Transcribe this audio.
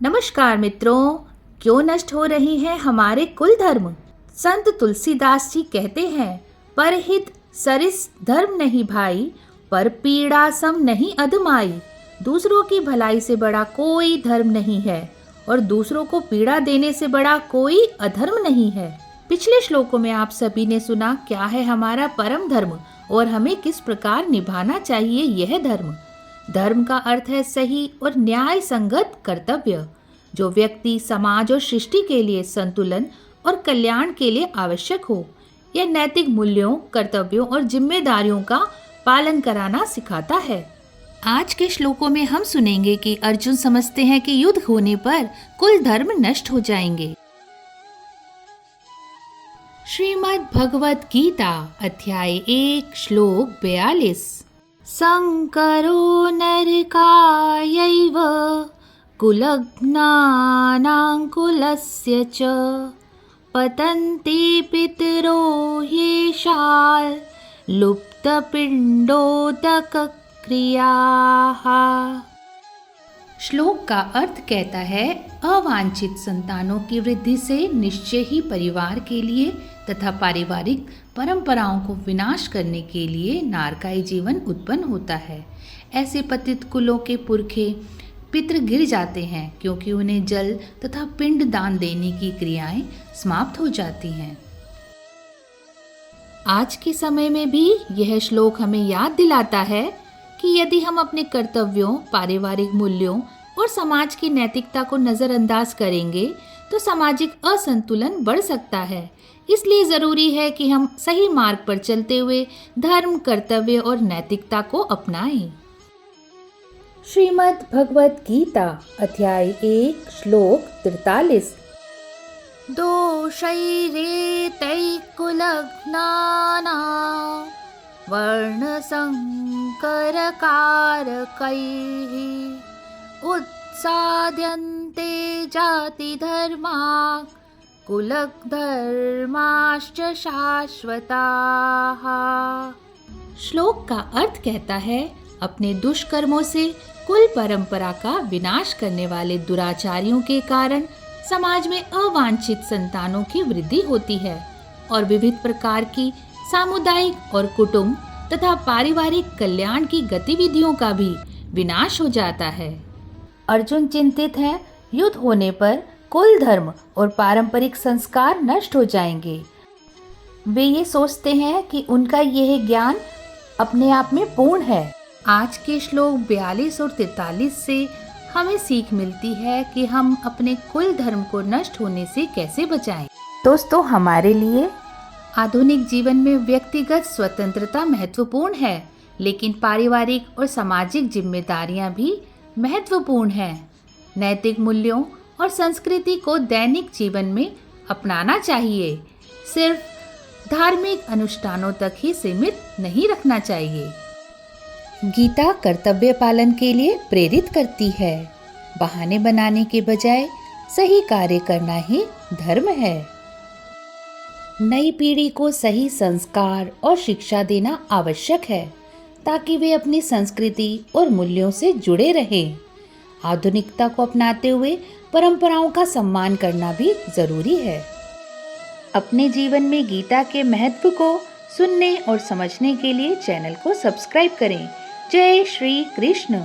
नमस्कार मित्रों, क्यों नष्ट हो रही है हमारे कुल धर्म? संत तुलसीदास जी कहते हैं, परहित सरिस धर्म नहीं भाई, पर पीड़ा सम नहीं अधमाई। दूसरों की भलाई से बड़ा कोई धर्म नहीं है और दूसरों को पीड़ा देने से बड़ा कोई अधर्म नहीं है। पिछले श्लोकों में आप सभी ने सुना क्या है हमारा परम धर्म और हमें किस प्रकार निभाना चाहिए यह धर्म। धर्म का अर्थ है सही और न्याय संगत कर्तव्य, जो व्यक्ति, समाज और सृष्टि के लिए संतुलन और कल्याण के लिए आवश्यक हो। यह नैतिक मूल्यों, कर्तव्यों और जिम्मेदारियों का पालन कराना सिखाता है। आज के श्लोकों में हम सुनेंगे कि अर्जुन समझते हैं कि युद्ध होने पर कुल धर्म नष्ट हो जाएंगे। श्रीमद् भगवत गीता अध्याय 1 श्लोक 42। संकरो नरकायैव कुलघ्नानां कुलस्य च पतन्ति पितरो येषां लुप्तपिण्डोदकक्रियाः। श्लोक का अर्थ कहता है, अवांछित संतानों की वृद्धि से निश्चय ही परिवार के लिए तथा पारिवारिक परंपराओं को विनाश करने के लिए नारकाई जीवन उत्पन्न होता है। ऐसे पतित कुलों के पुरखे पितृ गिर जाते हैं क्योंकि उन्हें जल तथा पिंड दान देने की क्रियाएं समाप्त हो जाती हैं। आज के समय में भी यह श्लोक हमें याद दिलाता है कि यदि हम अपने कर्तव्यों, पारिवारिक मूल्यों और समाज की नैतिकता को नजरअंदाज करेंगे तो सामाजिक असंतुलन बढ़ सकता है। इसलिए जरूरी है कि हम सही मार्ग पर चलते हुए धर्म, कर्तव्य और नैतिकता को अपनाएं। श्रीमद् भगवत गीता अध्याय 1 श्लोक 43। दोषैरेतैकुलघ्नानां वर्णसंकरकारकैः उत्साद्यन्ते जातिधर्माः कुलधर्माश्च शाश्वताः। श्लोक का अर्थ कहता है, अपने दुष्कर्मों से कुल परंपरा का विनाश करने वाले दुराचारियों के कारण समाज में अवांछित संतानों की वृद्धि होती है और विविध प्रकार की सामुदायिक और कुटुंब तथा पारिवारिक कल्याण की गतिविधियों का भी विनाश हो जाता है। अर्जुन चिंतित है, युद्ध होने पर कुल धर्म और पारंपरिक संस्कार नष्ट हो जाएंगे। वे ये सोचते हैं कि उनका यह ज्ञान अपने आप में पूर्ण है। आज के श्लोक 42 और 43 से हमें सीख मिलती है कि हम अपने कुल धर्म को नष्ट होने से कैसे बचाएं। दोस्तों, हमारे लिए आधुनिक जीवन में व्यक्तिगत स्वतंत्रता महत्वपूर्ण है, लेकिन पारिवारिक और सामाजिक जिम्मेदारियां भी महत्वपूर्ण हैं। नैतिक मूल्यों और संस्कृति को दैनिक जीवन में अपनाना चाहिए। सिर्फ धार्मिक अनुष्ठानों तक ही सीमित नहीं रखना चाहिए। गीता कर्तव्य पालन के लिए प्रेरित करती है। बहाने बनाने के बजाय सही कार्य करना ही धर्म है। नई पीढ़ी को सही संस्कार और शिक्षा देना आवश्यक है ताकि वे अपनी संस्कृति और मूल्यों से जुड़े रहें। आधुनिकता को अपनाते हुए परंपराओं का सम्मान करना भी जरूरी है। अपने जीवन में गीता के महत्व को सुनने और समझने के लिए चैनल को सब्सक्राइब करें। जय श्री कृष्ण।